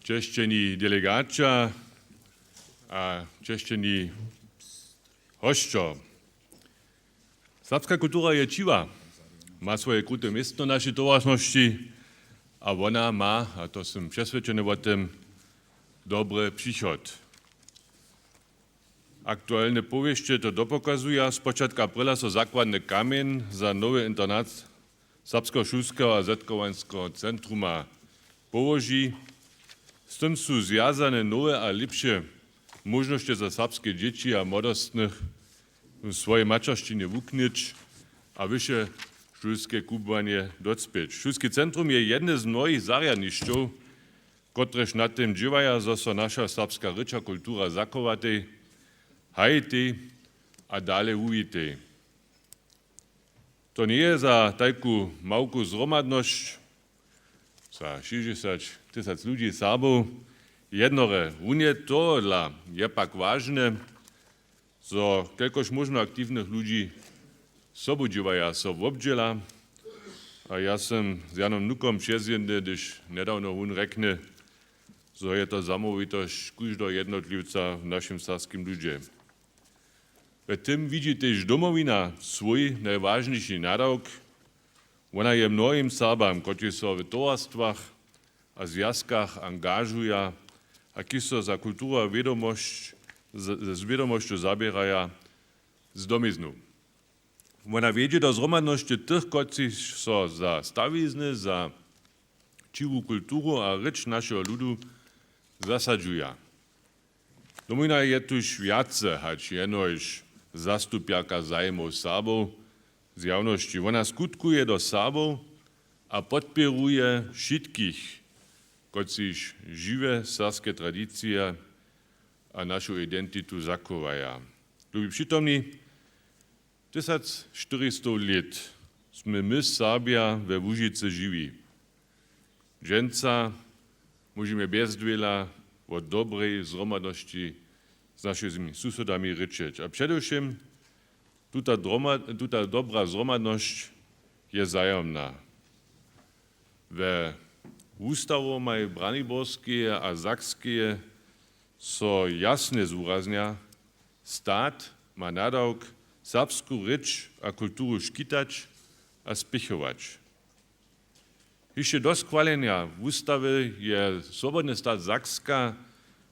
Češćeni delegača a češćeni hošćo. Serbska kultura je čiva, ma svoje krute miesto našej tovažnosti a ona ma, a to som přesvedčený o tym, dobry przychod. Aktualne powieście to dopokazuje, z początku aprila so zakładny kamień za nowy internat Serbsko-Šulského a Zetkowanského centruma położy. Z tym są związane nowe a lepsze możliwości za serbskie dzieci a młodostnych w swojej macierszczynie wuknić a wyższe szulskie kubwanie docpieć. Szulskie centrum je jedne z mnohých zarjadnišćów, kotrež na tym dziewają, że so nasza serbska rycza kultura zachovatej, hajitej a dalej ujitej. To nie je za taką małku zromadność, za 60 000 ludzi Serbów, jednore unie to je pak ważne, że kelkož možno aktywnych ludzi sobu dziewają so w obdziela, a ja som z Janom Nukom přezjedny, když nedawno hun rekne, że je to zamovitość každého jednotlivca w naszym serbskim ludzie. W tym widzi też domowina swój najważniejszy nadawk. Ona je mnohým Serbam, którzy so w towarstwach a związkach angażują, a którzy so za kulturę z wiadomością zabierają z domiznu. Ona wiedzie do zromadności tych, którzy so za stawizny, za čiwą kulturu a rycz naszego ludu zasadzują. Domowina je tuż wiace, hać jenož zastupiaka zajmów Serbów z jawności. Ona skutkuje do Serbów a podpieruje wszystkich, którzy żywe serbskie tradycje a naszą identytu zachowają. Lubi przytomni, 1400 lat sme my Serbia we Łužicy żywi. Dżęca możemy bez dwela o dobrej zromadności z naszymi susodami ryczeć. A przedewším tuta dobra zromadność je zajemna. We ústavomaj braniborskie a sakskie so jasne zúraznia, stát ma nadawk serbsku rycz a kulturu škitać a spichować. Jeszcze do schwalenia w ustawie je Swobodny Stat Sakska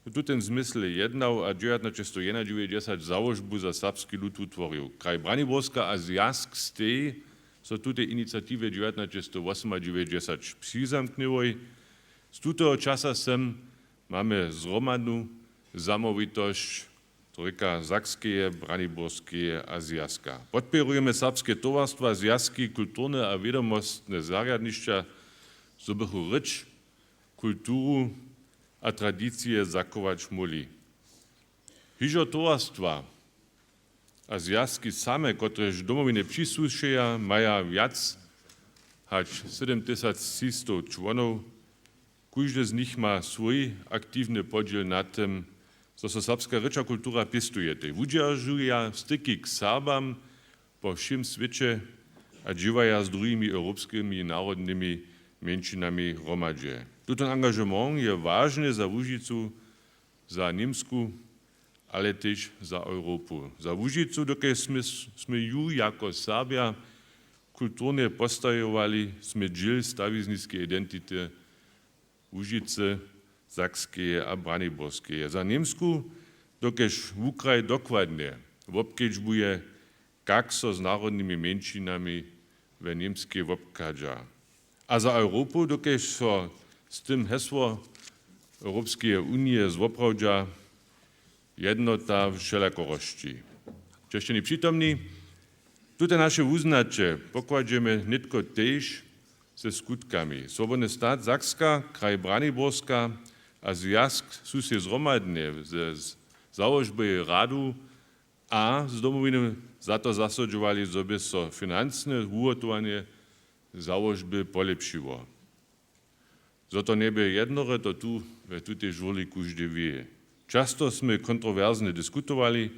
w tym zmysle jednał, a 1991 założbu za serbski lud utworzył. Kraj Braniborska a zjazk z tej so tute inicjatywy 1998 přizamknęły. Z tutego czasa mamy zromadnu zamovitość trójka sakskie, braniborskie a zjazka. Podpierujemy serbskie towarstwa, zjazki, kulturne a wiadomostne zarjadnišća, so bychu rycz, kulturu a tradycje zachować mogli. Hižo towarstwa a zjazki same, kotrež domowine přisłušeja, maja viac hać 7100 członów. Każdy z nich ma swój aktywny podziel na tym, co so serbska rycza kultura pistuje. Udźeržuja styki k Serbam po všim sviecie a dživaja z druhými europskimi národnými menšinami hromadže. Tuto angažement je ważny za Łužicu, za Niemsku, ale też za Europę. Za Łužicu, dokąd sme ju jako Serbia kulturnie postajowali, sme džil stawiznické identity Łužice, sakskie a braniborskie. Za Niemsku, dokež Ukraj dokładnie obkedžbuje, jak so z národnými menšinami w niemskie obkadža. A za Europę, dokež so z tym hesło Europejskiej Unii zoprawdża jednota wszelakorości. Češćeni przytomni, tute nasze uznacze pokładziemy nitko też ze skutkami. Swobodny Stat Sakska, kraj Braniborska a zjazk sú się zromadne ze założby radu a z domowiny za to zasadzowali, żeby so finansne ugotowanie założby polepszyło. Zo to nebe jednore, to tu w tutej žurli každý wie. Často sme kontroverzne diskutovali,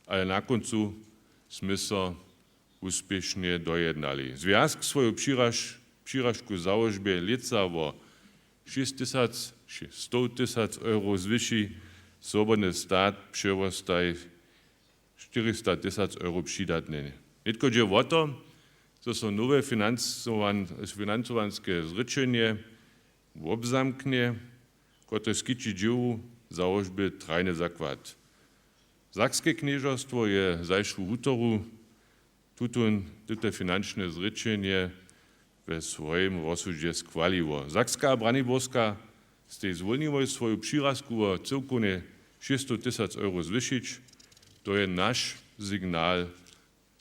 ale na koncu sme so uspešne dojednali. Związk svoju příražku załožbie lica o 6 100 000 euro zvyši, svobodný stát převostaj 400 000 euro přidatne. Netko je o to, co so nové financovanské zrečenie obzamknie, ktoré skyčí dživu załožby trajny zakład. Sakske kniežerstwo je zajszł útoru tuto finančné zrečenie ve svojim rozsudže skvaliło. Sakska a Braniborska ste zwolniły swoją přirazku o całkowicie 600 000 euro zvyšić. To je nasz sygnał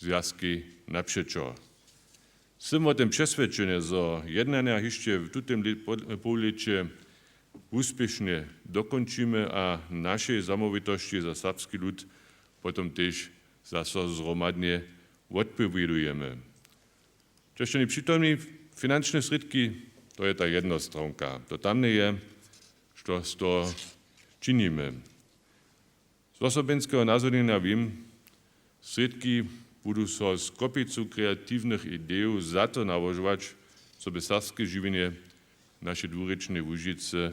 związki naprzeciw. Jestem o tym przeświadczony, że jednania jeszcze w tym półlecie úspěšne dokončíme a naše zamovitosti za srbský ľud potom tiež zase zhromadne odpovedujeme. Češtení přítomní finančné sredky, to je ta jedna stránka. To tam nie je, čo z toho činíme. Z osobenského názornenia vím, sredky budú so z kopicu kreatívnych ideí za to navožovať, co by srbské živenie naše dvúrečné Łužice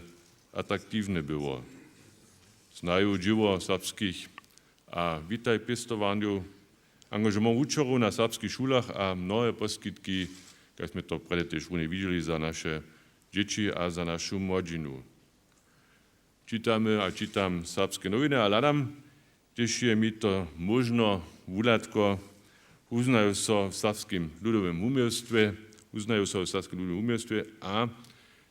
atraktívne było. Znajú dživo srbských a vítaj pestovaniu angažement učerov na srbských šulách a mnohé poskytky, keď sme to predtiež videli za naše deti a za našu mladinu. Čítame a čítam srbské noviny a hľadám, tiež je mi to možno vúľadko, uznajú sa v srbským ľudovom umiestve, a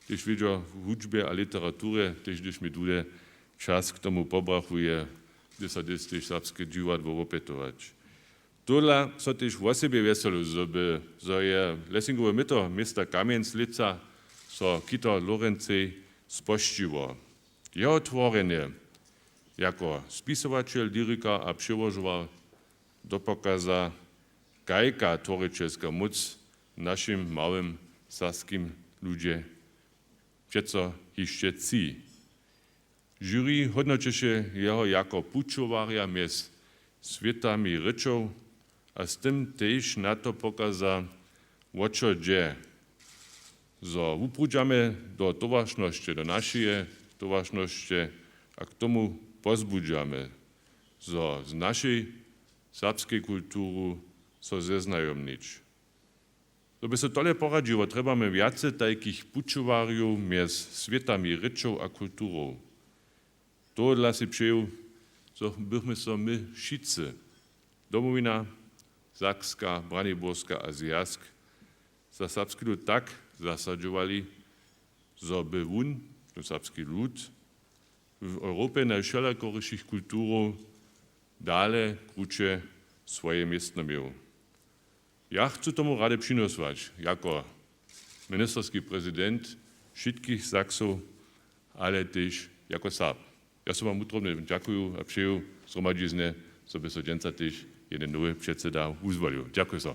tiež vidia v hudžbe a literatúre, tiež mi bude čas k tomu pobrachuje, kde sa tiež srbské divadlo opätovať. Tohle sa tiež vo sebe veselo, že je Lessingové mesta Kamienc-Lica so Kito Lorencej spoščivo. Jeho tvorenie jako spisovateľ, lyrika a přeložoval do pokaza, kajka tvoriteľská moc našim malým srbským ľuďom přeco ešte cí. Jury hodnočeše jeho jako pučovaria mez svetami rečov a s tým tiež na to pokaza, o čo je. Zo uprúďame do tovašnosti, do našej tovašnosti a k tomu pozbuďame. Zo z našej srbskej kultúru so zeznajomnič. To by sa tole poradilo, trebame viacej takých pučováriov mez svetami rečov a kultúrou. Tohle si přeju, co bychom sa my všichni, domovina, Sakska, Braniborska a Zjazk, za srbský ľud tak zasadžovali, zo by vun, srbský ľud, v Európe na všelakorejších kultúrov dále kruče svoje miestno miał. Ja chcę tomu rady przyniosłać jako ministerski prezydent wszystkich Saksów, ale też jako Serb. Ja som vám utrobne ďakujem a přeju zhromadžizne, co by sa dženca też jeden nowy předseda uzvolil. Ďakujem sa.